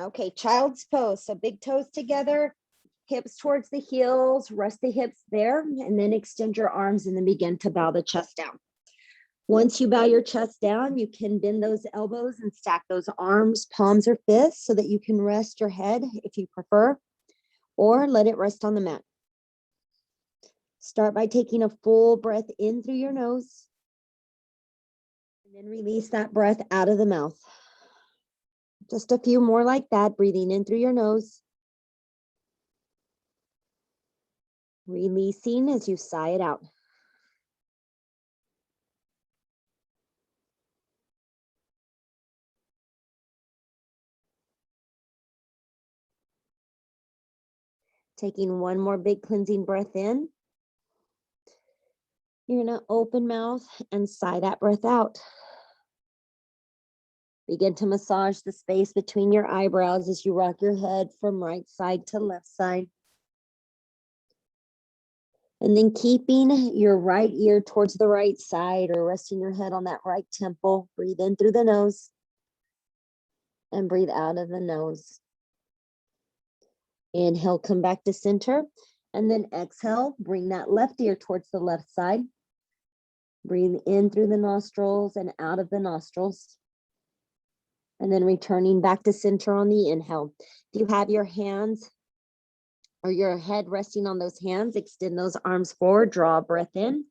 Okay, child's pose. So big toes together, hips towards the heels, rest the hips there, and then extend your arms and then begin to bow the chest down. Once you bow your chest down, you can bend those elbows and stack those arms, palms or fists, so that you can rest your head if you prefer, or let it rest on the mat. Start by taking a full breath in through your nose, and then release that breath out of the mouth. Just a few more like that, breathing in through your nose, releasing as you sigh it out. Taking one more big cleansing breath in. You're going to open mouth and sigh that breath out. Begin to massage the space between your eyebrows as you rock your head from right side to left side. And then keeping your right ear towards the right side or resting your head on that right temple. Breathe in through the nose and breathe out of the nose. Inhale, come back to center, and then exhale, bring that left ear towards the left side. Breathe in through the nostrils and out of the nostrils. And then returning back to center on the inhale. If you have your hands or your head resting on those hands, extend those arms forward, draw a breath in.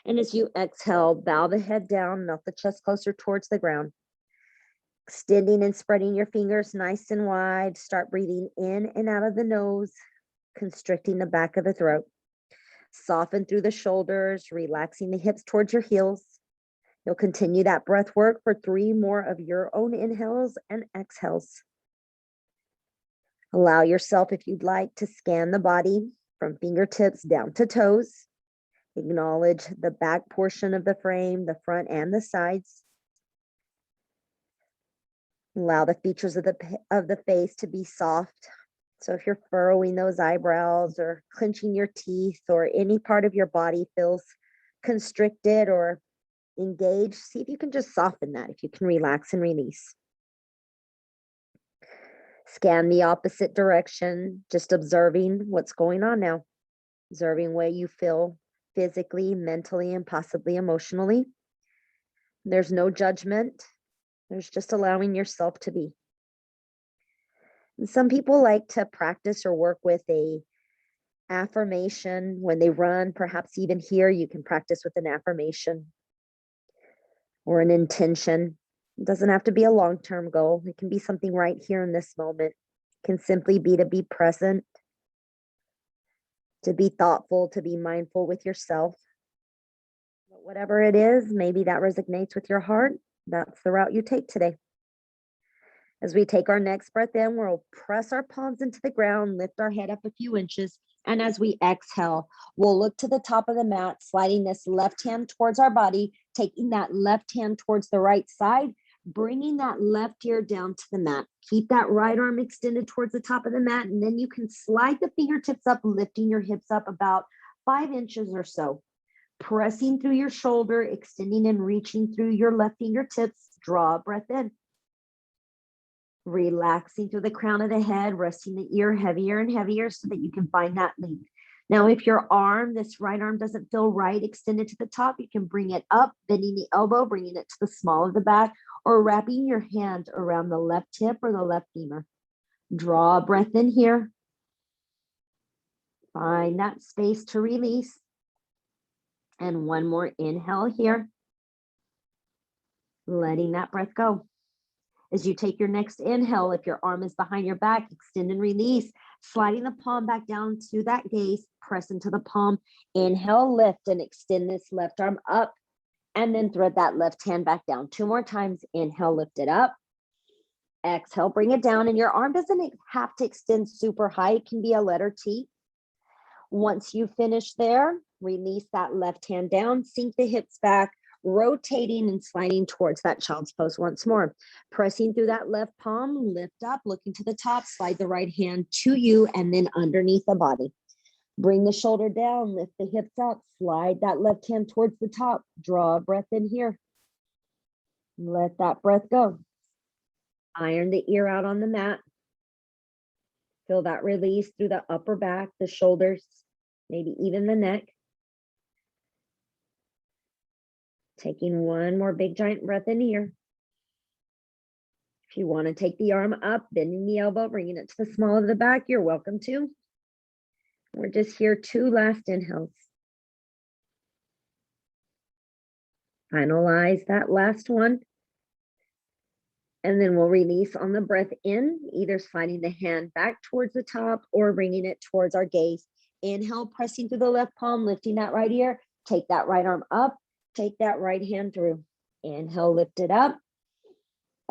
And as you exhale, bow the head down, melt the chest closer towards the ground. Extending and spreading your fingers nice and wide. Start breathing in and out of the nose, constricting the back of the throat. Soften through the shoulders, relaxing the hips towards your heels. You'll continue that breath work for 3 more of your own inhales and exhales. Allow yourself, if you'd like, to scan the body from fingertips down to toes. Acknowledge the back portion of the frame, the front and the sides. Allow the features of the face to be soft. So if you're furrowing those eyebrows or clenching your teeth or any part of your body feels constricted or engaged, see if you can just soften that, if you can relax and release. Scan the opposite direction, just observing what's going on now. Observing where you feel physically, mentally, and possibly emotionally. There's no judgment. There's just allowing yourself to be. And some people like to practice or work with a affirmation when they run. Perhaps even here you can practice with an affirmation or an intention. It doesn't have to be a long-term goal. It can be something right here in this moment. It can simply be to be present, to be thoughtful, to be mindful with yourself. But whatever it is, maybe that resonates with your heart. That's the route you take today. As we take our next breath in, we'll press our palms into the ground, lift our head up a few inches. And as we exhale, we'll look to the top of the mat, sliding this left hand towards our body, taking that left hand towards the right side, bringing that left ear down to the mat. Keep that right arm extended towards the top of the mat, and then you can slide the fingertips up, lifting your hips up about 5 inches or so. Pressing through your shoulder, extending and reaching through your left fingertips. Draw a breath in. Relaxing through the crown of the head, resting the ear heavier and heavier so that you can find that length. Now, if your arm, this right arm doesn't feel right, extended to the top, you can bring it up, bending the elbow, bringing it to the small of the back, or wrapping your hand around the left hip or the left femur. Draw a breath in here. Find that space to release. And one more inhale here. Letting that breath go. As you take your next inhale, if your arm is behind your back, extend and release, sliding the palm back down to that gaze, press into the palm. Inhale, lift and extend this left arm up, and then thread that left hand back down. 2 more times. Inhale, lift it up. Exhale, bring it down, and your arm doesn't have to extend super high. It can be a letter T. Once you finish there, release that left hand down, sink the hips back, rotating and sliding towards that child's pose once more. Pressing through that left palm, lift up, looking to the top, slide the right hand to you and then underneath the body. Bring the shoulder down, lift the hips up, slide that left hand towards the top, draw a breath in here. Let that breath go. Iron the ear out on the mat. Feel that release through the upper back, the shoulders, maybe even the neck. Taking one more big giant breath in here. If you want to take the arm up, bending the elbow, bringing it to the small of the back, you're welcome to. We're just here 2 last inhales. Finalize that last one. And then we'll release on the breath in, either sliding the hand back towards the top or bringing it towards our gaze. Inhale, pressing through the left palm, lifting that right ear. Take that right arm up. Take that right hand through. Inhale, lift it up.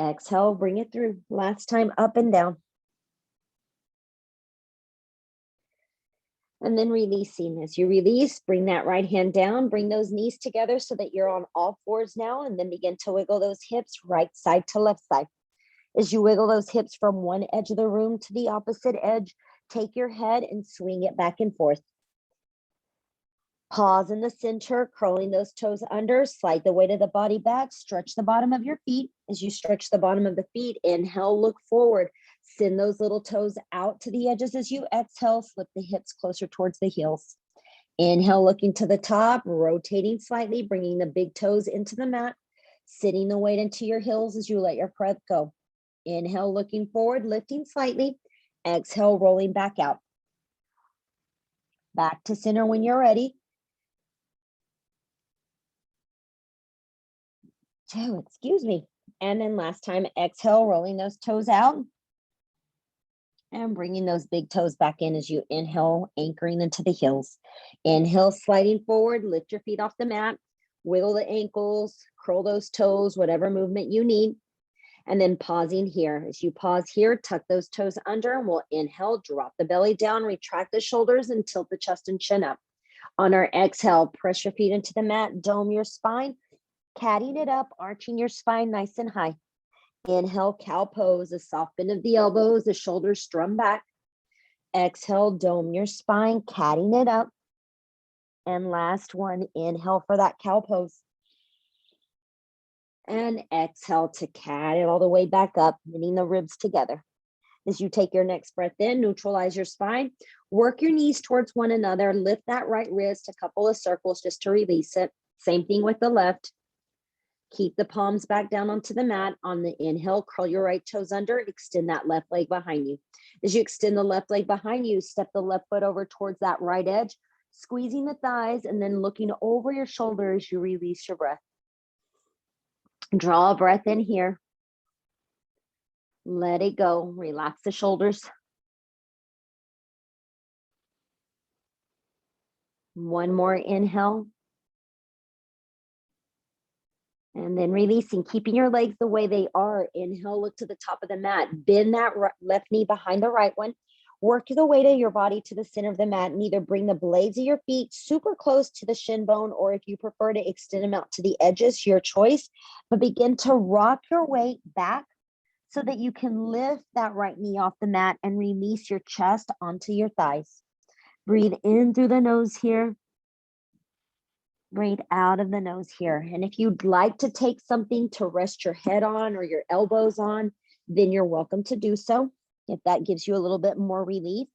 Exhale, bring it through. Last time, up and down. And then releasing. As you release, bring that right hand down. Bring those knees together so that you're on all fours now. And then begin to wiggle those hips right side to left side. As you wiggle those hips from one edge of the room to the opposite edge, take your head and swing it back and forth. Pause in the center, curling those toes under, slide the weight of the body back, stretch the bottom of your feet. As you stretch the bottom of the feet, inhale, look forward, send those little toes out to the edges. As you exhale, flip the hips closer towards the heels. Inhale, looking to the top, rotating slightly, bringing the big toes into the mat, sitting the weight into your heels as you let your breath go. Inhale, looking forward, lifting slightly. Exhale, rolling back out. Back to center when you're ready. 2, excuse me. And then last time, exhale, rolling those toes out. And bringing those big toes back in as you inhale, anchoring into the heels. Inhale, sliding forward, lift your feet off the mat, wiggle the ankles, curl those toes, whatever movement you need. And then pausing here. As you pause here, tuck those toes under, and we'll inhale, drop the belly down, retract the shoulders, and tilt the chest and chin up. On our exhale, press your feet into the mat, dome your spine, catting it up, arching your spine nice and high. Inhale, cow pose, a soft bend of the elbows, the shoulders strum back. Exhale, dome your spine, catting it up. And last one, inhale for that cow pose. And exhale to cat it all the way back up, knitting the ribs together. As you take your next breath in, neutralize your spine, work your knees towards one another, lift that right wrist a couple of circles just to release it. Same thing with the left. Keep the palms back down onto the mat. On the inhale, curl your right toes under, extend that left leg behind you. As you extend the left leg behind you, step the left foot over towards that right edge, squeezing the thighs and then looking over your shoulder as you release your breath. Draw a breath in here. Let it go. Relax the shoulders. One more inhale. And then releasing, keeping your legs the way they are. Inhale, look to the top of the mat. Bend that left knee behind the right one. Work the weight of your body to the center of the mat and either bring the blades of your feet super close to the shin bone, or if you prefer to extend them out to the edges, your choice. But begin to rock your weight back so that you can lift that right knee off the mat and release your chest onto your thighs. Breathe in through the nose here. Breathe out of the nose here. And if you'd like to take something to rest your head on or your elbows on, then you're welcome to do so, if that gives you a little bit more relief.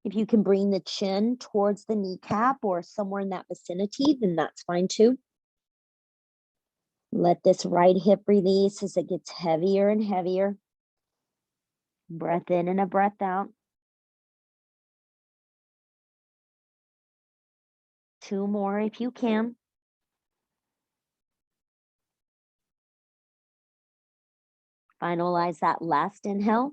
If you can bring the chin towards the kneecap or somewhere in that vicinity, then that's fine too. Let this right hip release as it gets heavier and heavier. Breath in and a breath out. 2 more if you can. Finalize that last inhale.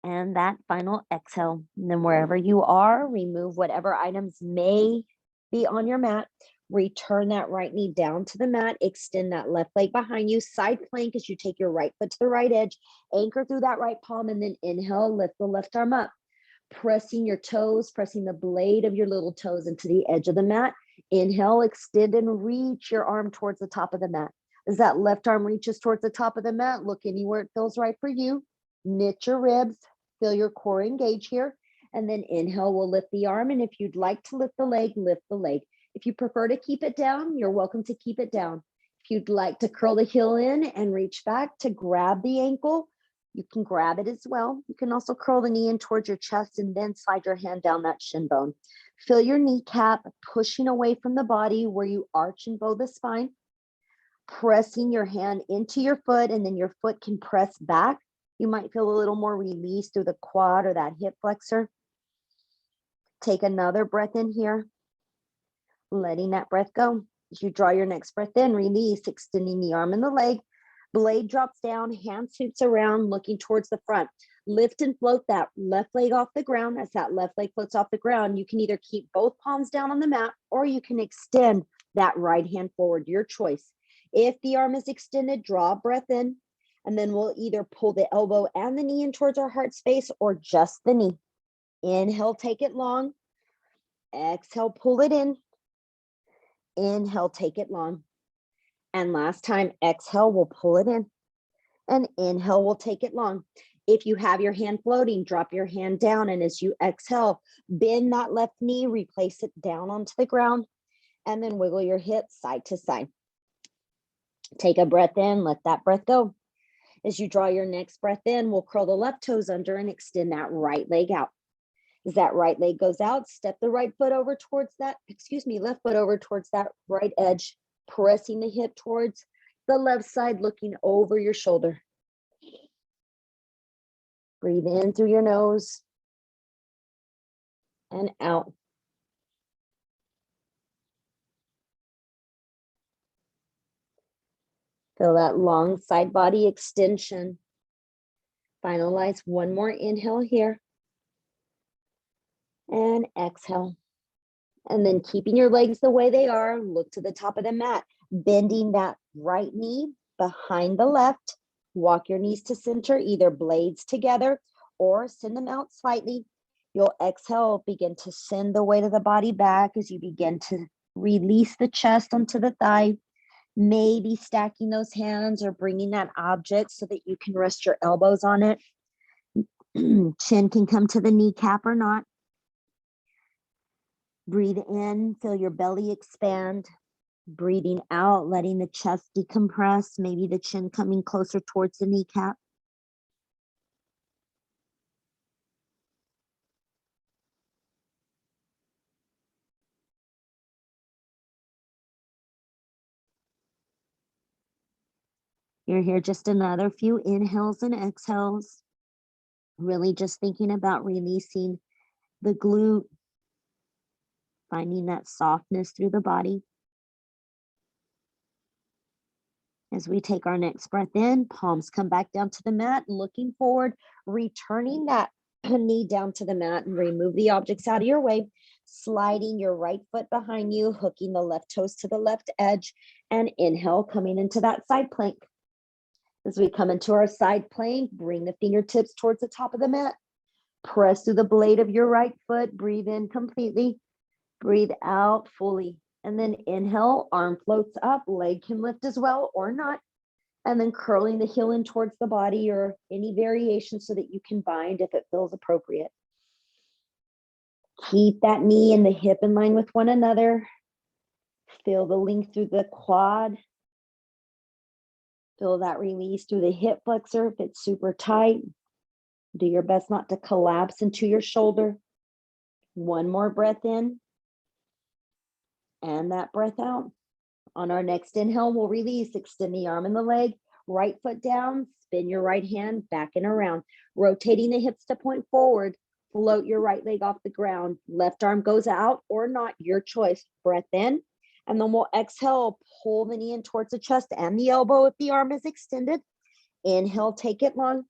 And that final exhale. And then wherever you are, remove whatever items may be on your mat. Return that right knee down to the mat. Extend that left leg behind you. Side plank as you take your right foot to the right edge. Anchor through that right palm and then inhale, lift the left arm up. Pressing your toes, pressing the blade of your little toes into the edge of the mat. Inhale, extend and reach your arm towards the top of the mat. As that left arm reaches towards the top of the mat, look anywhere it feels right for you. Knit your ribs, feel your core engage here. And then inhale, we'll lift the arm. And if you'd like to lift the leg, lift the leg. If you prefer to keep it down, you're welcome to keep it down. If you'd like to curl the heel in and reach back to grab the ankle, You can grab it as well. You can also curl the knee in towards your chest and then slide your hand down that shin bone. Feel your kneecap pushing away from the body where you arch and bow the spine. Pressing your hand into your foot, and then your foot can press back. You might feel a little more release through the quad or that hip flexor. Take another breath in here, letting that breath go. As you draw your next breath in, release, extending the arm and the leg. Blade drops down, hand sweeps around, looking towards the front. Lift and float that left leg off the ground. As that left leg floats off the ground, you can either keep both palms down on the mat or you can extend that right hand forward, your choice. If the arm is extended, draw a breath in, and then we'll either pull the elbow and the knee in towards our heart space or just the knee. Inhale, take it long. Exhale, pull it in. Inhale, take it long. And last time, exhale, we'll pull it in. And inhale, we'll take it long. If you have your hand floating, drop your hand down. And as you exhale, bend that left knee, replace it down onto the ground, and then wiggle your hips side to side. Take a breath in, let that breath go. As you draw your next breath in, we'll curl the left toes under and extend that right leg out. As that right leg goes out, step the right foot over towards that, left foot over towards that right edge, pressing the hip towards the left side, looking over your shoulder. Breathe in through your nose and out. Feel that long side body extension. Finalize one more inhale here. And exhale. And then keeping your legs the way they are, look to the top of the mat, bending that right knee behind the left. Walk your knees to center, either blades together or send them out slightly. You'll exhale, begin to send the weight of the body back as you begin to release the chest onto the thigh. Maybe stacking those hands or bringing that object so that you can rest your elbows on it. Chin can come to the kneecap or not. Breathe in, feel your belly expand. Breathing out, letting the chest decompress, maybe the chin coming closer towards the kneecap. You're here just another few inhales and exhales. Really just thinking about releasing the glute, finding that softness through the body. As we take our next breath in, palms come back down to the mat, looking forward, returning that knee down to the mat and remove the objects out of your way, sliding your right foot behind you, hooking the left toes to the left edge, and inhale, coming into that side plank. As we come into our side plank, bring the fingertips towards the top of the mat. Press through the blade of your right foot. Breathe in completely. Breathe out fully. And then inhale, arm floats up, leg can lift as well or not. And then curling the heel in towards the body or any variation so that you can bind if it feels appropriate. Keep that knee and the hip in line with one another. Feel the length through the quad. Feel that release through the hip flexor if it's super tight. Do your best not to collapse into your shoulder. One more breath in. And that breath out. On our next inhale, we'll release, extend the arm and the leg, right foot down, spin your right hand back and around, rotating the hips to point forward, float your right leg off the ground, left arm goes out or not, your choice. Breath in, and then we'll exhale, pull the knee in towards the chest and the elbow if the arm is extended. Inhale, take it long.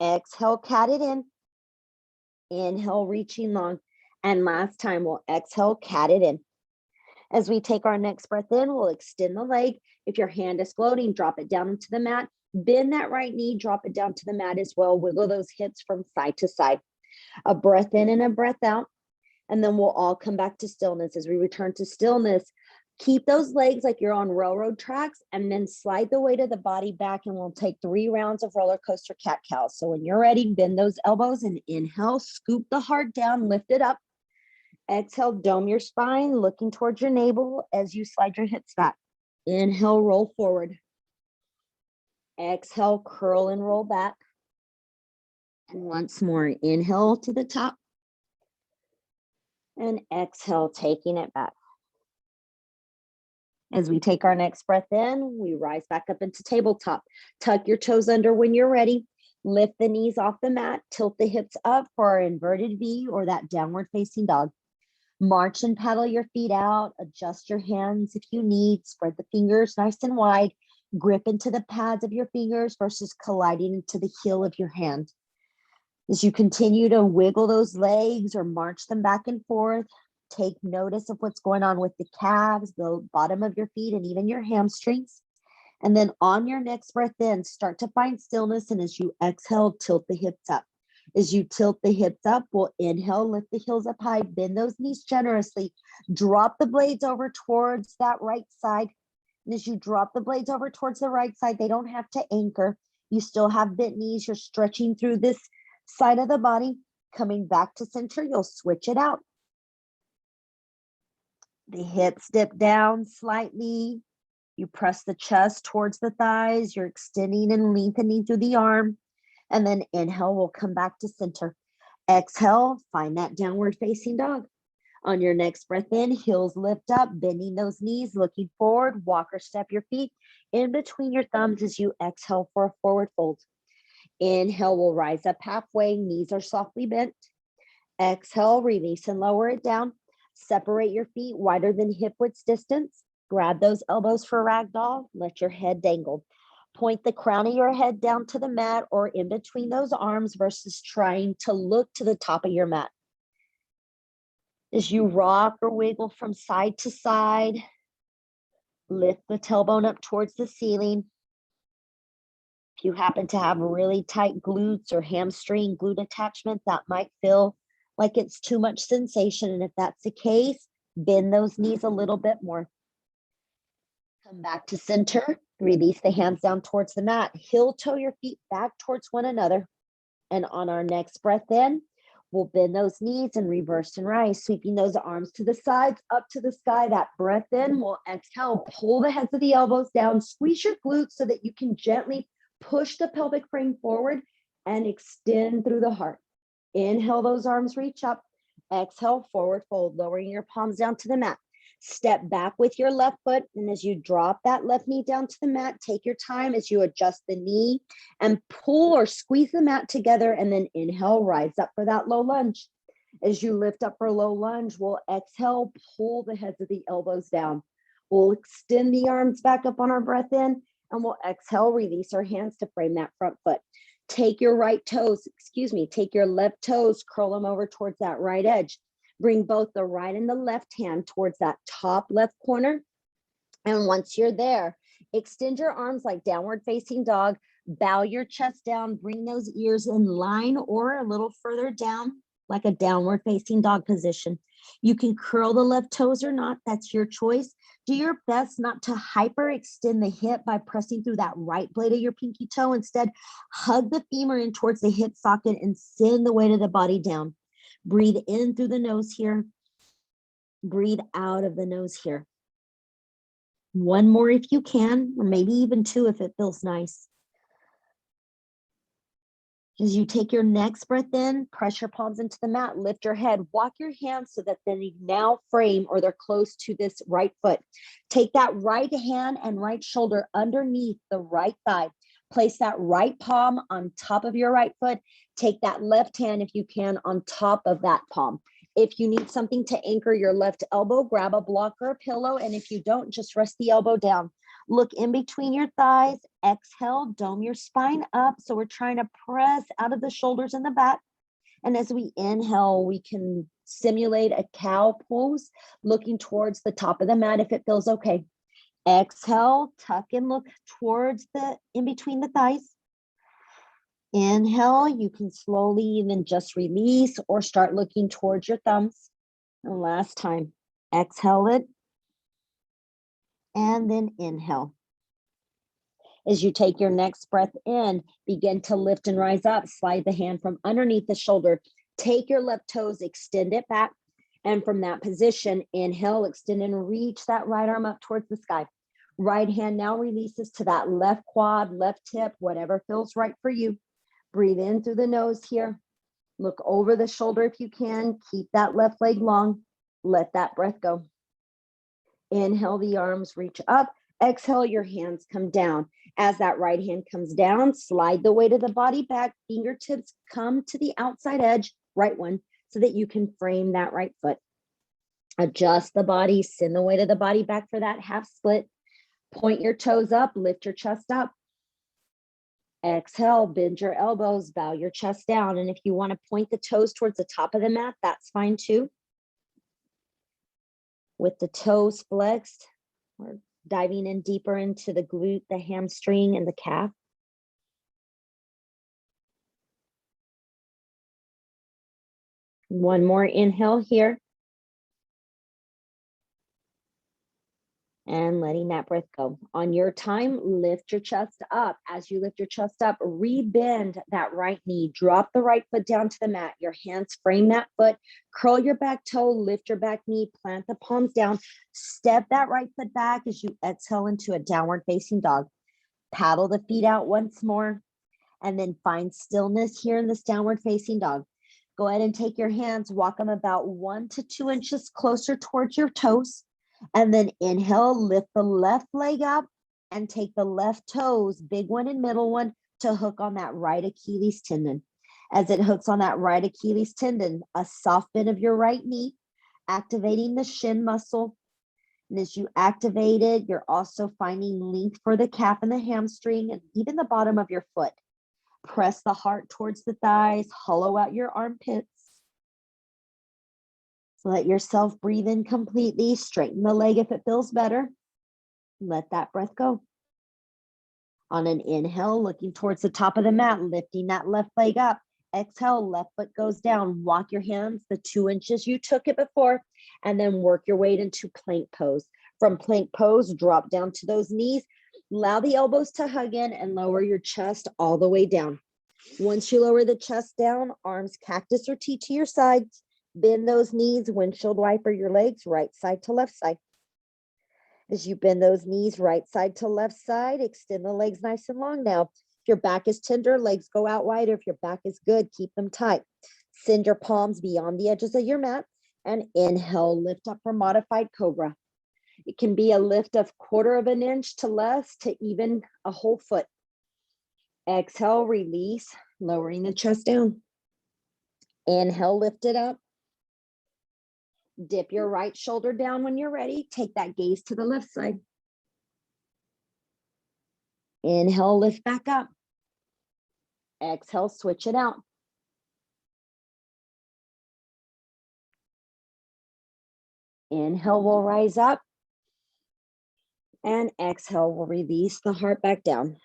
Exhale, cat it in. Inhale, reaching long. And last time, we'll exhale, cat it in. As we take our next breath in, we'll extend the leg. If your hand is floating, drop it down into the mat. Bend that right knee, drop it down to the mat as well. Wiggle those hips from side to side. A breath in and a breath out. And then we'll all come back to stillness. As we return to stillness, keep those legs like you're on railroad tracks and then slide the weight of the body back, and we'll take 3 rounds of roller coaster cat-cow. So when you're ready, bend those elbows and inhale, scoop the heart down, lift it up. Exhale, dome your spine, looking towards your navel as you slide your hips back. Inhale, roll forward. Exhale, curl and roll back. And once more, inhale to the top. And exhale, taking it back. As we take our next breath in, we rise back up into tabletop. Tuck your toes under when you're ready. Lift the knees off the mat. Tilt the hips up for our inverted V or that downward facing dog. March and paddle your feet out. Adjust your hands if you need. Spread the fingers nice and wide. Grip into the pads of your fingers versus colliding into the heel of your hand. As you continue to wiggle those legs or march them back and forth, take notice of what's going on with the calves, the bottom of your feet, and even your hamstrings. And then on your next breath in, start to find stillness. And as you exhale, tilt the hips up. As you tilt the hips up, we'll inhale, lift the heels up high, bend those knees generously, drop the blades over towards that right side. And as you drop the blades over towards the right side, they don't have to anchor. You still have bent knees. You're stretching through this side of the body. Coming back to center, you'll switch it out. The hips dip down slightly. You press the chest towards the thighs. You're extending and lengthening through the arm. And then inhale, we'll come back to center. Exhale, find that downward facing dog. On your next breath in, heels lift up, bending those knees, looking forward. Walk or step your feet in between your thumbs as you exhale for a forward fold. Inhale, we'll rise up halfway. Knees are softly bent. Exhale, release and lower it down. Separate your feet wider than hip width distance. Grab those elbows for ragdoll. Let your head dangle. Point the crown of your head down to the mat or in between those arms versus trying to look to the top of your mat. As you rock or wiggle from side to side, lift the tailbone up towards the ceiling. If you happen to have really tight glutes or hamstring glute attachment, that might feel like it's too much sensation. And if that's the case, bend those knees a little bit more. Come back to center. Release the hands down towards the mat. Heel toe your feet back towards one another. And on our next breath in, we'll bend those knees and reverse and rise, sweeping those arms to the sides, up to the sky. That breath in, we'll exhale, pull the heads of the elbows down, squeeze your glutes so that you can gently push the pelvic frame forward and extend through the heart. Inhale, those arms reach up. Exhale, forward fold, lowering your palms down to the mat. Step back with your left foot, and as you drop that left knee down to the mat, take your time as you adjust the knee and pull or squeeze the mat together, and then inhale, rise up for that low lunge. As you lift up for low lunge, we'll exhale, pull the heads of the elbows down. We'll extend the arms back up on our breath in, and we'll exhale, release our hands to frame that front foot. Take your take your left toes, curl them over towards that right edge. Bring both the right and the left hand towards that top left corner. And once you're there, extend your arms like downward facing dog. Bow your chest down, bring those ears in line or a little further down like a downward facing dog position. You can curl the left toes or not, that's your choice. Do your best not to hyperextend the hip by pressing through that right blade of your pinky toe. Instead, hug the femur in towards the hip socket and send the weight of the body down. Breathe in through the nose here. Breathe out of the nose here. One more if you can, or maybe even two if it feels nice. As you take your next breath in, press your palms into the mat, lift your head, walk your hands so that they now frame or they're close to this right foot. Take that right hand and right shoulder underneath the right thigh. Place that right palm on top of your right foot. Take that left hand, if you can, on top of that palm. If you need something to anchor your left elbow, grab a block or a pillow. And if you don't, just rest the elbow down. Look in between your thighs. Exhale, dome your spine up. So we're trying to press out of the shoulders and the back. And as we inhale, we can simulate a cow pose, looking towards the top of the mat if it feels okay. Exhale, tuck and look towards the in between the thighs. Inhale, you can slowly even just release or start looking towards your thumbs. And last time, exhale it. And then inhale. As you take your next breath in, begin to lift and rise up. Slide the hand from underneath the shoulder. Take your left toes, extend it back. And from that position, inhale, extend and reach that right arm up towards the sky. Right hand now releases to that left quad, left hip, whatever feels right for you. Breathe in through the nose here. Look over the shoulder if you can. Keep that left leg long. Let that breath go. Inhale, the arms reach up. Exhale, your hands come down. As that right hand comes down, slide the weight of the body back. Fingertips come to the outside edge, right one, so that you can frame that right foot. Adjust the body, send the weight of the body back for that half split. Point your toes up, lift your chest up. Exhale, bend your elbows, bow your chest down. And if you want to point the toes towards the top of the mat, that's fine too. With the toes flexed, we're diving in deeper into the glute, the hamstring, and the calf. One more inhale here. And letting that breath go. On your time, lift your chest up. As you lift your chest up, rebend that right knee. Drop the right foot down to the mat. Your hands frame that foot. Curl your back toe, lift your back knee, plant the palms down. Step that right foot back as you exhale into a downward facing dog. Paddle the feet out once more. And then find stillness here in this downward facing dog. Go ahead and take your hands, walk them about 1 to 2 inches closer towards your toes. And then inhale, lift the left leg up and take the left toes, big one and middle one, to hook on that right Achilles tendon. As it hooks on that right Achilles tendon, a soft bend of your right knee, activating the shin muscle. And as you activate it, you're also finding length for the calf and the hamstring and even the bottom of your foot. Press the heart towards the thighs, hollow out your armpits. Let yourself breathe in completely. Straighten the leg if it feels better. Let that breath go. On an inhale, looking towards the top of the mat, lifting that left leg up. Exhale, left foot goes down. Walk your hands the 2 inches you took it before, and then work your way into plank pose. From plank pose, drop down to those knees. Allow the elbows to hug in and lower your chest all the way down. Once you lower the chest down, arms cactus or T to your sides. Bend those knees, windshield wiper your legs, right side to left side. As you bend those knees, right side to left side, extend the legs nice and long now. If your back is tender, legs go out wider. If your back is good, keep them tight. Send your palms beyond the edges of your mat and inhale, lift up for modified cobra. It can be a lift of 1/4 of an inch to less to even a whole foot. Exhale, release, lowering the chest down. Inhale, lift it up. Dip your right shoulder down when you're ready. Take that gaze to the left side. Inhale, lift back up. Exhale, switch it out. Inhale, we'll rise up. And exhale, we'll release the heart back down.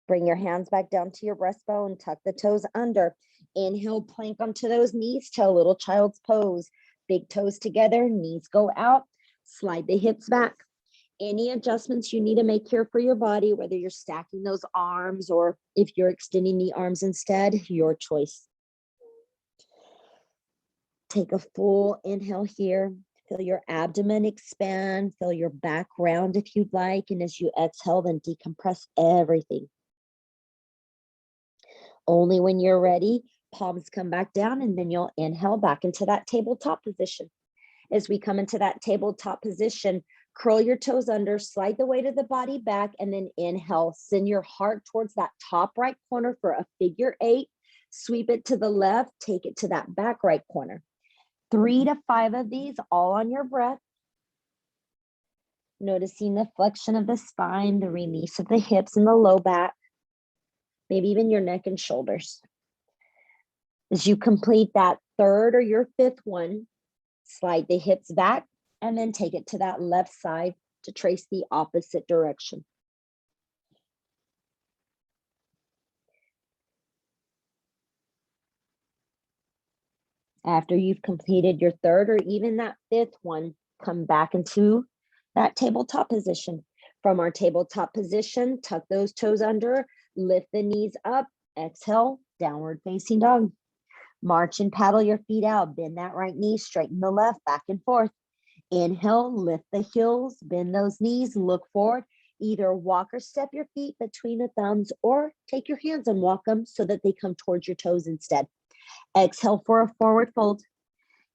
Bring your hands back down to your breastbone. Tuck the toes under. Inhale, plank onto those knees to a little child's pose. Big toes together, knees go out, slide the hips back. Any adjustments you need to make here for your body, whether you're stacking those arms or if you're extending the arms instead, your choice. Take a full inhale here. Feel your abdomen expand, feel your back round if you'd like. And as you exhale, then decompress everything. Only when you're ready, palms come back down, and then you'll inhale back into that tabletop position. As we come into that tabletop position, curl your toes under, slide the weight of the body back, and then inhale. Send your heart towards that top right corner for a figure 8. Sweep it to the left, take it to that back right corner. 3 to 5 of these, all on your breath. Noticing the flexion of the spine, the release of the hips and the low back, maybe even your neck and shoulders. As you complete that 3rd or your 5th one, slide the hips back and then take it to that left side to trace the opposite direction. After you've completed your 3rd or even that 5th one, come back into that tabletop position. From our tabletop position, tuck those toes under, lift the knees up, exhale, downward facing dog. March and paddle your feet out, bend that right knee, straighten the left, back and forth. Inhale, lift the heels, bend those knees, look forward. either walk or step your feet between the thumbs or take your hands and walk them so that they come towards your toes instead. Exhale for a forward fold.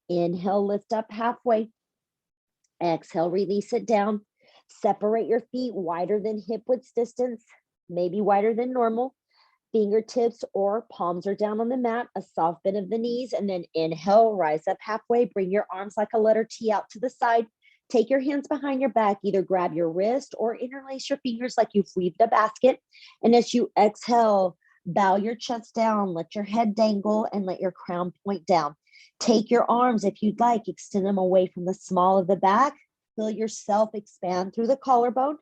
Inhale, lift up halfway. Exhale, release it down. Separate your feet wider than hip width distance, maybe wider than normal. Fingertips or palms are down on the mat, a soft bend of the knees, and then inhale, rise up halfway. Bring your arms like a letter T out to the side. Take your hands behind your back, either grab your wrist or interlace your fingers like you've weaved a basket. And as you exhale, bow your chest down, let your head dangle, and let your crown point down. Take your arms, if you'd like, extend them away from the small of the back. Feel yourself expand through the collarbone.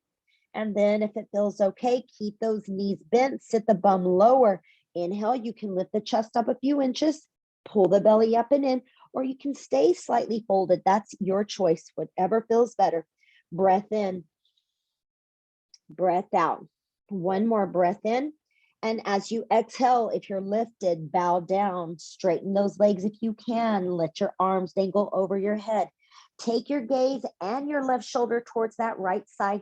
And then if it feels okay, keep those knees bent, sit the bum lower. Inhale, you can lift the chest up a few inches, pull the belly up and in, or you can stay slightly folded. That's your choice, whatever feels better. Breath in, breath out. One more breath in. And as you exhale, if you're lifted, bow down, straighten those legs if you can, let your arms dangle over your head. Take your gaze and your left shoulder towards that right side.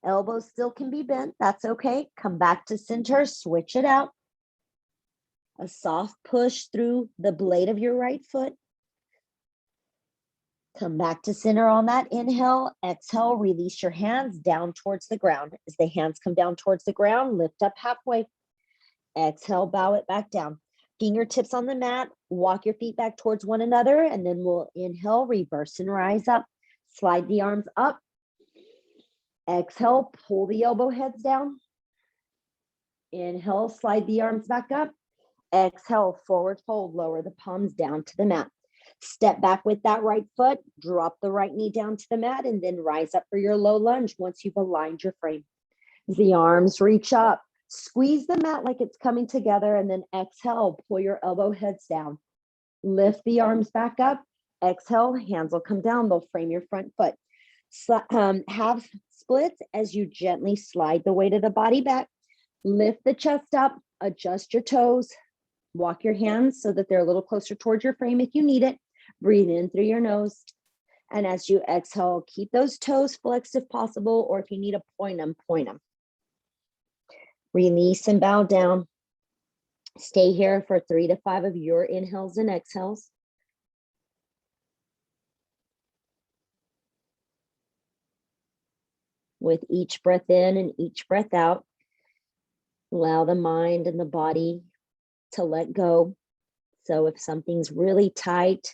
Elbows still can be bent, that's okay. Come back to center, switch it out. A soft push through the blade of your right foot. Come back to center on that inhale. Exhale, release your hands down towards the ground. As the hands come down towards the ground, lift up halfway. Exhale, bow it back down. Fingertips on the mat, walk your feet back towards one another, and then we'll inhale, reverse and rise up. Slide the arms up. Exhale, pull the elbow heads down. Inhale, slide the arms back up. Exhale, forward fold, lower the palms down to the mat. Step back with that right foot, drop the right knee down to the mat, and then rise up for your low lunge once you've aligned your frame. As the arms reach up, squeeze the mat like it's coming together, and then exhale, pull your elbow heads down. Lift the arms back up. Exhale, hands will come down. They'll frame your front foot. Half splits as you gently slide the weight of the body back. Lift the chest up, adjust your toes, walk your hands so that they're a little closer towards your frame if you need it. Breathe in through your nose. And as you exhale, keep those toes flexed if possible, or if you need to point them, point them. Release and bow down. Stay here for 3 to 5 of your inhales and exhales. With each breath in and each breath out, allow the mind and the body to let go. So if something's really tight,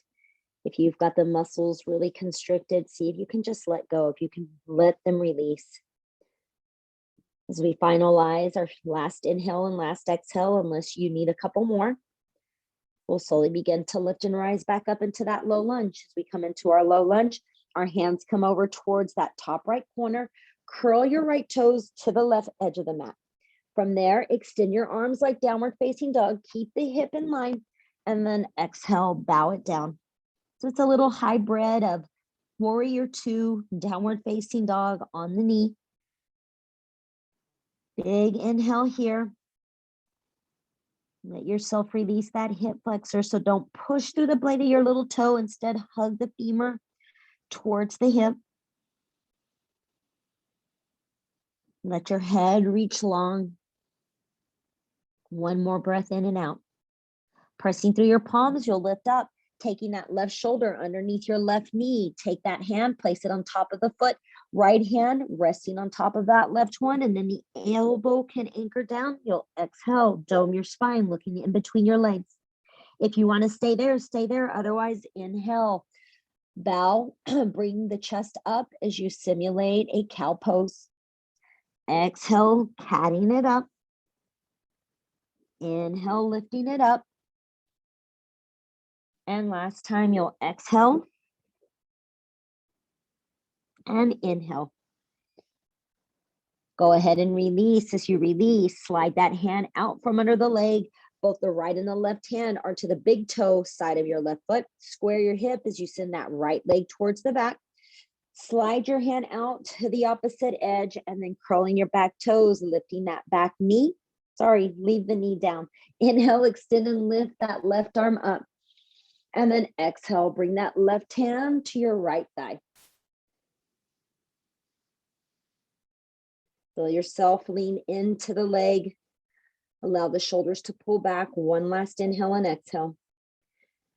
if you've got the muscles really constricted, see if you can just let go, if you can let them release. As we finalize our last inhale and last exhale, unless you need a couple more, we'll slowly begin to lift and rise back up into that low lunge. As we come into our low lunge, our hands come over towards that top right corner. Curl your right toes to the left edge of the mat. From there, extend your arms like downward facing dog. Keep the hip in line, and then exhale, bow it down. So it's a little hybrid of warrior 2, downward facing dog on the knee. Big inhale here. Let yourself release that hip flexor. So don't push through the blade of your little toe. Instead, hug the femur towards the hip. Let your head reach long. One more breath in and out. Pressing through your palms, you'll lift up, taking that left shoulder underneath your left knee. Take that hand, place it on top of the foot. Right hand resting on top of that left one, and then the elbow can anchor down. You'll exhale, dome your spine, looking in between your legs. If you want to stay there, stay there. Otherwise, inhale, bow, bring the chest up as you simulate a cow pose. Exhale, catting it up. Inhale, lifting it up. And last time, you'll exhale and inhale. Go ahead and release. As you release, slide that hand out from under the leg. Both the right and the left hand are to the big toe side of your left foot. Square your hip as you send that right leg towards the back. Slide your hand out to the opposite edge, and then curling your back toes, lifting that back knee. Sorry, leave the knee down. Inhale, extend and lift that left arm up. And then exhale, bring that left hand to your right thigh. Feel yourself lean into the leg. Allow the shoulders to pull back. One last inhale and exhale.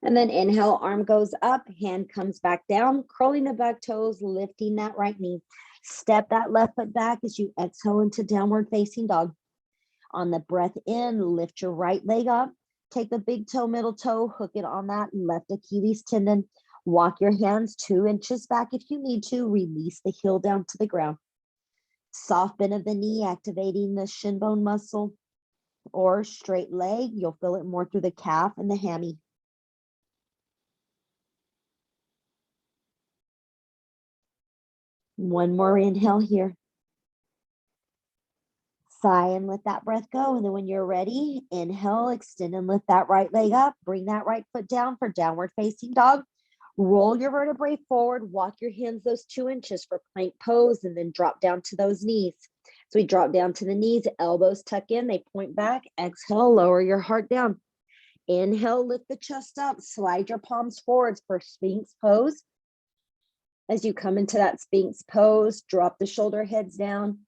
And then inhale, arm goes up, hand comes back down, curling the back toes, lifting that right knee. Step that left foot back as you exhale into downward facing dog. On the breath in, lift your right leg up. Take the big toe, middle toe, hook it on that left Achilles tendon. Walk your hands 2 inches back if you need to. Release the heel down to the ground. Soft bend of the knee, activating the shin bone muscle. Or straight leg, you'll feel it more through the calf and the hammy. One more inhale here. Sigh and let that breath go. And then when you're ready, inhale, extend and lift that right leg up. Bring that right foot down for downward facing dog. Roll your vertebrae forward. Walk your hands those 2 inches for plank pose, and then drop down to those knees. So we drop down to the knees, elbows tuck in, they point back. Exhale, lower your heart down. Inhale, lift the chest up. Slide your palms forwards for Sphinx pose. As you come into that Sphinx pose, drop the shoulder heads down.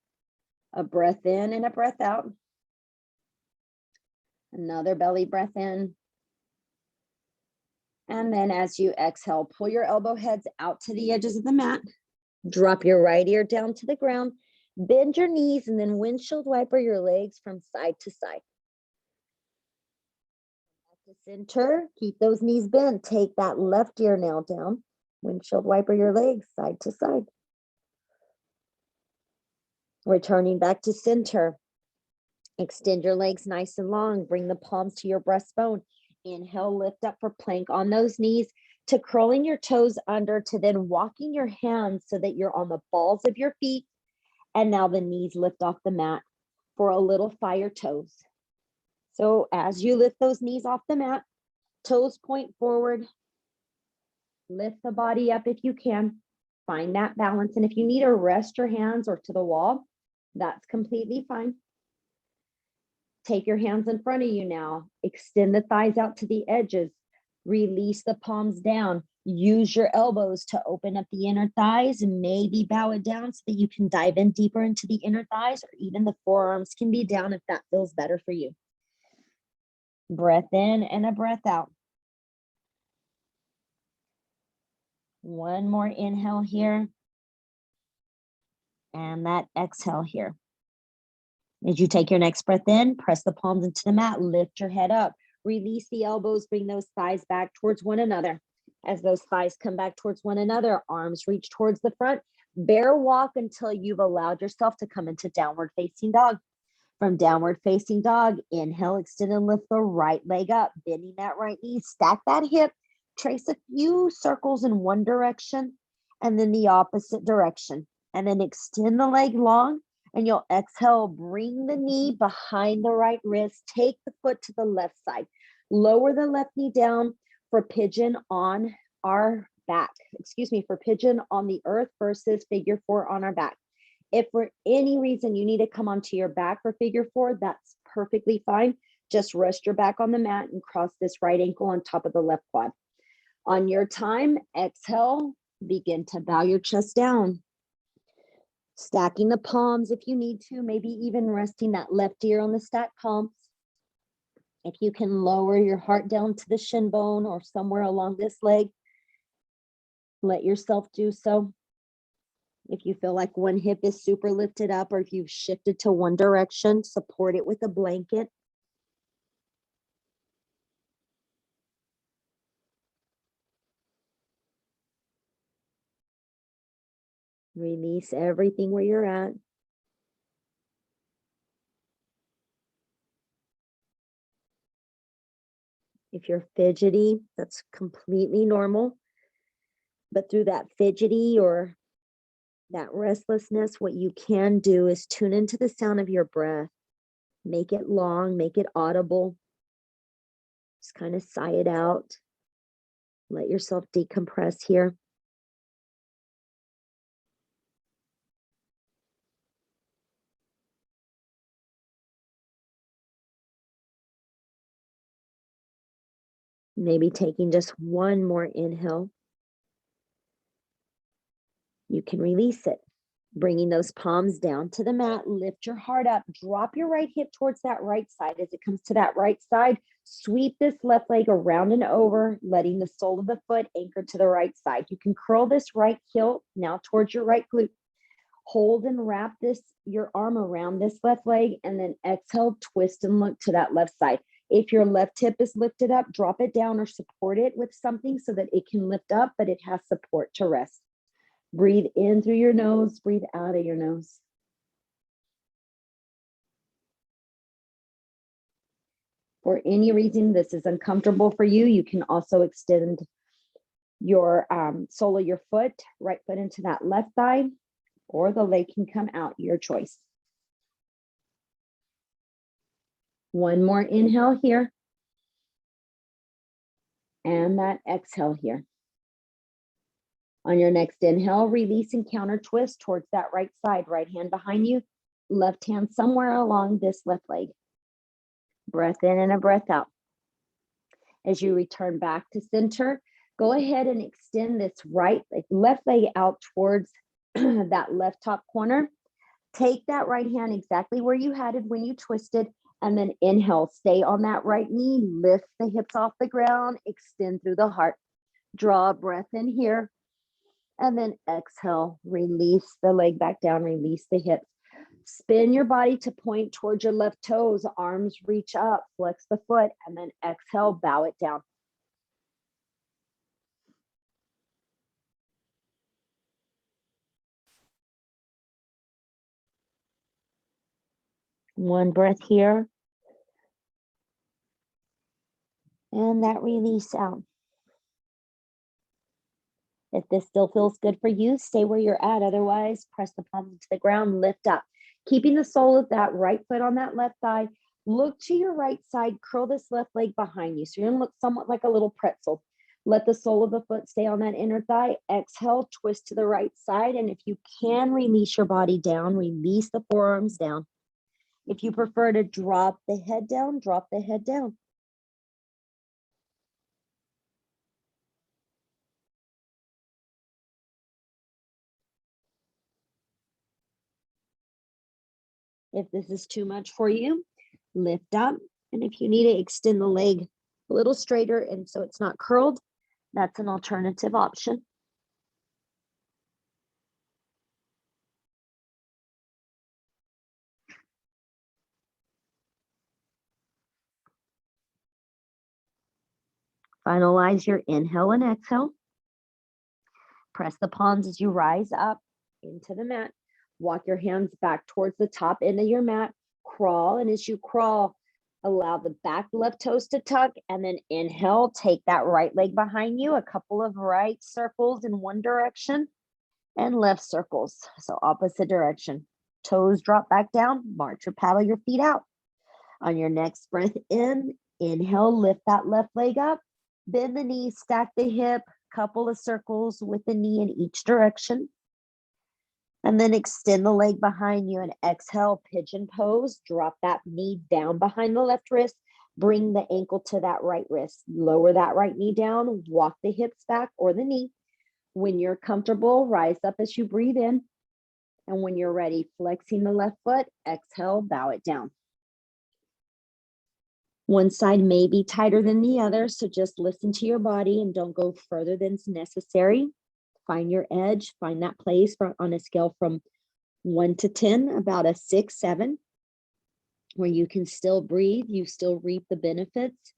A breath in and a breath out. Another belly breath in. And then as you exhale, pull your elbow heads out to the edges of the mat. Drop your right ear down to the ground. Bend your knees and then windshield wiper your legs from side to side. At the center, keep those knees bent. Take that left ear now down. Windshield wiper your legs side to side. Returning back to center. Extend your legs nice and long. Bring the palms to your breastbone. Inhale, lift up for plank on those knees, to curling your toes under, to then walking your hands so that you're on the balls of your feet. And now the knees lift off the mat for a little fire toes. So as you lift those knees off the mat, toes point forward. Lift the body up if you can. Find that balance. And if you need to rest your hands or to the wall, that's completely fine. Take your hands in front of you now. Extend the thighs out to the edges. Release the palms down. Use your elbows to open up the inner thighs, and maybe bow it down so that you can dive in deeper into the inner thighs, or even the forearms can be down if that feels better for you. Breath in and a breath out. One more inhale here. And that exhale here. As you take your next breath in, press the palms into the mat, lift your head up, release the elbows, bring those thighs back towards one another. As those thighs come back towards one another, arms reach towards the front, bear walk until you've allowed yourself to come into downward facing dog. From downward facing dog, inhale, extend and lift the right leg up, bending that right knee, stack that hip, trace a few circles in one direction and then the opposite direction. And then extend the leg long, and you'll exhale, bring the knee behind the right wrist, take the foot to the left side, lower the left knee down for pigeon on our back, for pigeon on the earth versus figure 4 on our back. If for any reason you need to come onto your back for figure 4, that's perfectly fine. Just rest your back on the mat and cross this right ankle on top of the left quad. On your time, exhale, begin to bow your chest down. Stacking the palms if you need to, maybe even resting that left ear on the stacked palms. If you can lower your heart down to the shin bone or somewhere along this leg, let yourself do so. If you feel like one hip is super lifted up, or if you've shifted to one direction, support it with a blanket. Release everything where you're at. If you're fidgety, that's completely normal. But through that fidgety or that restlessness, what you can do is tune into the sound of your breath. Make it long, make it audible. Just kind of sigh it out. Let yourself decompress here. Maybe taking just one more inhale. You can release it. Bringing those palms down to the mat, lift your heart up, drop your right hip towards that right side. As it comes to that right side, sweep this left leg around and over, letting the sole of the foot anchor to the right side. You can curl this right heel now towards your right glute. Hold and wrap your arm around this left leg, and then exhale, twist and look to that left side. If your left hip is lifted up, drop it down or support it with something so that it can lift up, but it has support to rest. Breathe in through your nose, breathe out of your nose. For any reason this is uncomfortable for you, you can also extend your sole of your foot, right foot into that left thigh, or the leg can come out, your choice. One more inhale here. And that exhale here. On your next inhale, release and counter twist towards that right side, right hand behind you, left hand somewhere along this left leg. Breath in and a breath out. As you return back to center, go ahead and extend this left leg out towards that left top corner. Take that right hand exactly where you had it when you twisted, and then inhale, stay on that right knee, lift the hips off the ground, extend through the heart. Draw a breath in here, and then exhale, release the leg back down, release the hips. Spin your body to point towards your left toes, arms reach up, flex the foot, and then exhale, bow it down. One breath here. And that release out. If this still feels good for you, stay where you're at. Otherwise, press the palms to the ground, lift up. Keeping the sole of that right foot on that left thigh, look to your right side, curl this left leg behind you. So you're gonna look somewhat like a little pretzel. Let the sole of the foot stay on that inner thigh. Exhale, twist to the right side. And if you can release your body down, release the forearms down. If you prefer to drop the head down, drop the head down. If this is too much for you, lift up. And if you need to extend the leg a little straighter and so it's not curled, that's an alternative option. Finalize your inhale and exhale. Press the palms as you rise up into the mat. Walk your hands back towards the top end of your mat. Crawl, and as you crawl, allow the back left toes to tuck, and then inhale, take that right leg behind you, a couple of right circles in one direction and left circles, so opposite direction. Toes drop back down, march or paddle your feet out. On your next breath in, inhale, lift that left leg up, bend the knee, stack the hip, couple of circles with the knee in each direction. And then extend the leg behind you and exhale, pigeon pose. Drop that knee down behind the left wrist. Bring the ankle to that right wrist. Lower that right knee down. Walk the hips back or the knee. When you're comfortable, rise up as you breathe in. And when you're ready, flexing the left foot, exhale, bow it down. One side may be tighter than the other, so just listen to your body and don't go further than's necessary. Find your edge, find that place on a scale from 1 to 10, about a 6, 7, where you can still breathe, you still reap the benefits,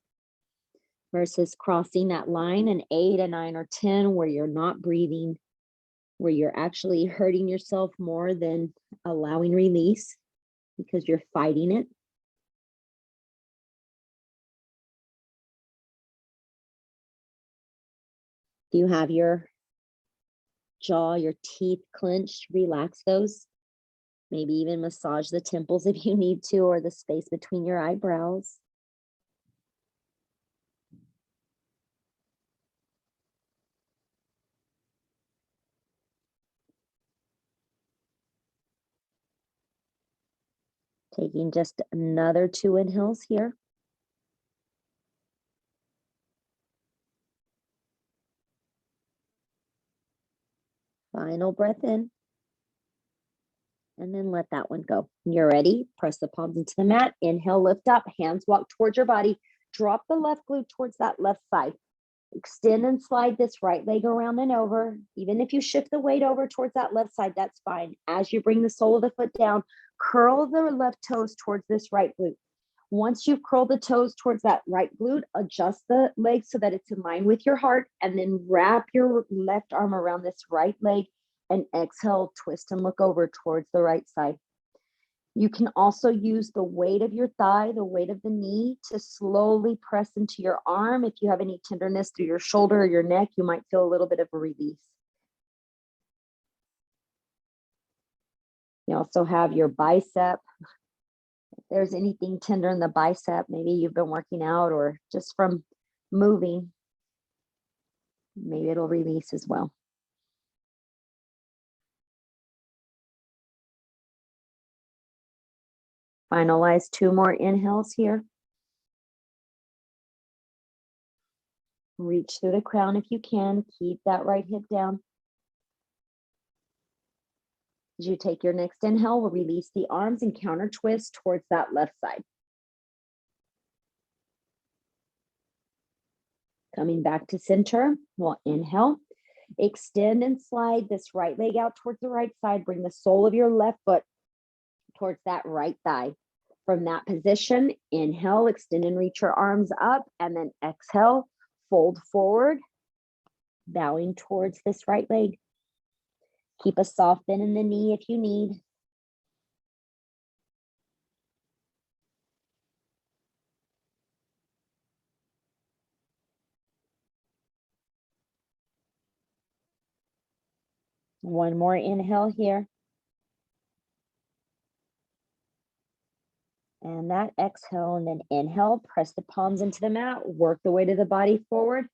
versus crossing that line, an 8, a 9, or 10, where you're not breathing, where you're actually hurting yourself more than allowing release because you're fighting it. Do you have your jaw, your teeth clenched? Relax those. Maybe even massage the temples if you need to, or the space between your eyebrows. Taking just another 2 inhales here. Final breath in. And then let that one go. When you're ready, press the palms into the mat. Inhale, lift up, hands walk towards your body. Drop the left glute towards that left side. Extend and slide this right leg around and over. Even if you shift the weight over towards that left side, that's fine. As you bring the sole of the foot down, curl the left toes towards this right glute. Once you've curled the toes towards that right glute, adjust the leg so that it's in line with your heart, and then wrap your left arm around this right leg and exhale, twist and look over towards the right side. You can also use the weight of your thigh, the weight of the knee, to slowly press into your arm. If you have any tenderness through your shoulder or your neck, you might feel a little bit of a release. You also have your bicep. If there's anything tender in the bicep, maybe you've been working out or just from moving, maybe it'll release as well. Finalize 2 more inhales here. Reach through the crown if you can. Keep that right hip down. As you take your next inhale, we'll release the arms and counter twist towards that left side. Coming back to center, we'll inhale. Extend and slide this right leg out towards the right side. Bring the sole of your left foot towards that right thigh. From that position, inhale, extend and reach your arms up, and then exhale, fold forward, bowing towards this right leg. Keep a soft bend in the knee if you need. One more inhale here. And that exhale, and then inhale, press the palms into the mat, work the weight of the body forward,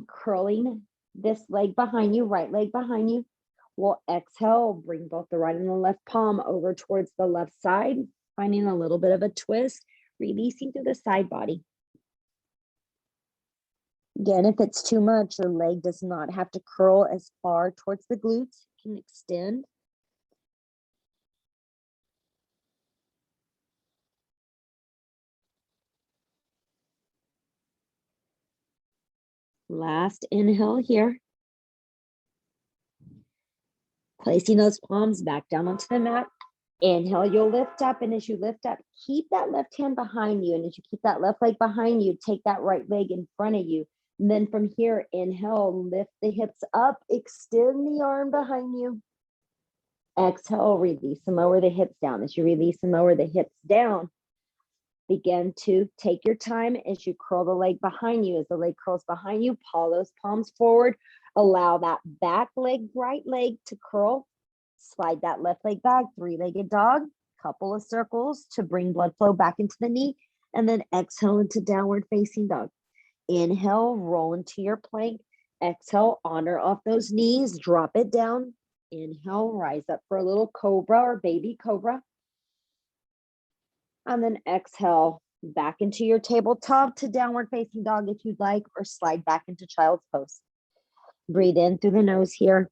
curling this leg behind you, right leg behind you. We'll exhale, bring both the right and the left palm over towards the left side, finding a little bit of a twist, releasing through the side body. Again, if it's too much, your leg does not have to curl as far towards the glutes. It can extend. Last inhale here. Placing those palms back down onto the mat. Inhale, you'll lift up, and as you lift up, keep that left hand behind you. And as you keep that left leg behind you, take that right leg in front of you. And then from here, inhale, lift the hips up, extend the arm behind you. Exhale, release and lower the hips down. As you release and lower the hips down, begin to take your time as you curl the leg behind you. As the leg curls behind you, pull those palms forward. Allow that back leg, right leg to curl. Slide that left leg back, 3-legged dog, couple of circles to bring blood flow back into the knee, and then exhale into downward facing dog. Inhale, roll into your plank. Exhale, honor off those knees, drop it down. Inhale, rise up for a little cobra or baby cobra. And then exhale, back into your tabletop to downward facing dog if you'd like, or slide back into child's pose. Breathe in through the nose here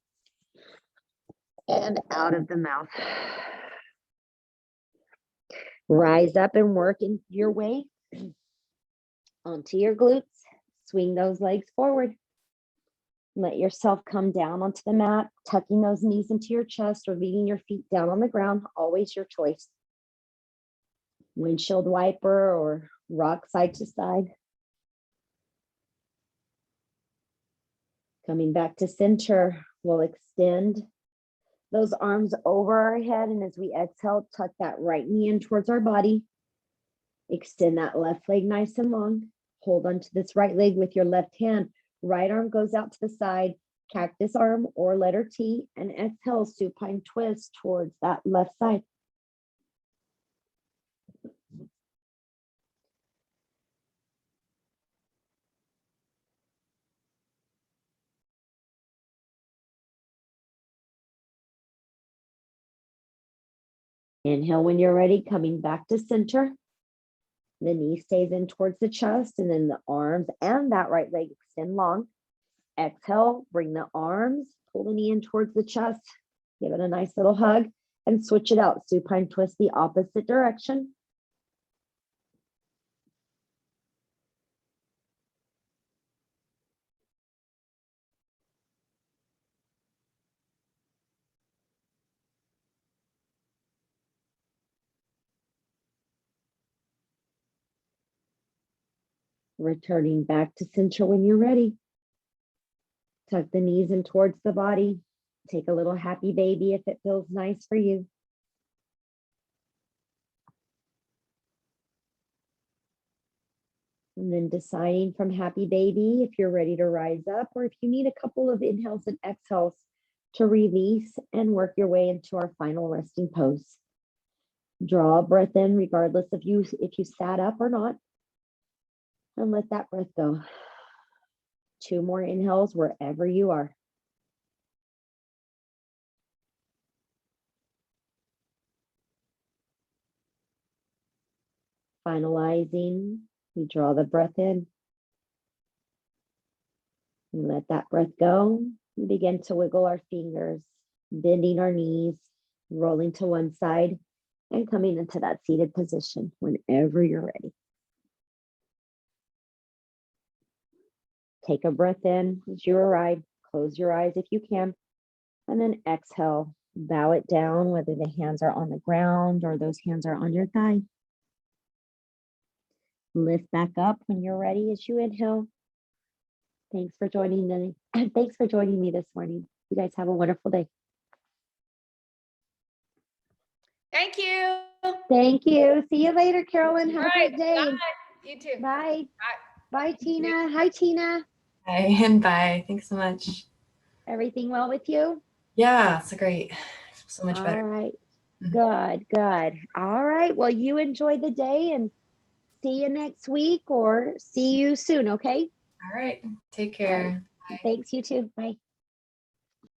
and out of the mouth. Rise up and work in your way onto your glutes. Swing those legs forward. Let yourself come down onto the mat, tucking those knees into your chest or leaving your feet down on the ground, always your choice. Windshield wiper or rock side to side. Coming back to center, we'll extend those arms over our head, and as we exhale, tuck that right knee in towards our body. Extend that left leg nice and long. Hold onto this right leg with your left hand. Right arm goes out to the side, cactus arm or letter T, and exhale, supine twist towards that left side. Inhale when you're ready, coming back to center. The knee stays in towards the chest, and then the arms and that right leg extend long. Exhale, bring the arms, pull the knee in towards the chest, give it a nice little hug. and switch it out. Supine twist the opposite direction. Returning back to center when you're ready. Tuck the knees in towards the body. Take a little happy baby if it feels nice for you. And then deciding from happy baby if you're ready to rise up or if you need a couple of inhales and exhales to release and work your way into our final resting pose. Draw a breath in regardless of if you sat up or not. And let that breath go. 2 more inhales wherever you are. Finalizing, we draw the breath in. And let that breath go. We begin to wiggle our fingers, bending our knees, rolling to one side, and coming into that seated position whenever you're ready. Take a breath in as you arrive. Close your eyes if you can. And then exhale. Bow it down, whether the hands are on the ground or those hands are on your thigh. Lift back up when you're ready as you inhale. Thanks for joining me. Thanks for joining me this morning. You guys have a wonderful day. Thank you. Thank you. See you later, Carolyn. Have a great day. Bye. You too. Bye. Bye. Bye, Tina. Hi, Tina. Hi and bye. Thanks so much. Everything well with you? Yeah, it's great. So much better. All right. Good, good. All right. Well, you enjoy the day and see you next week or see you soon, okay? All right. Take care. All right. Thanks, you too. Bye.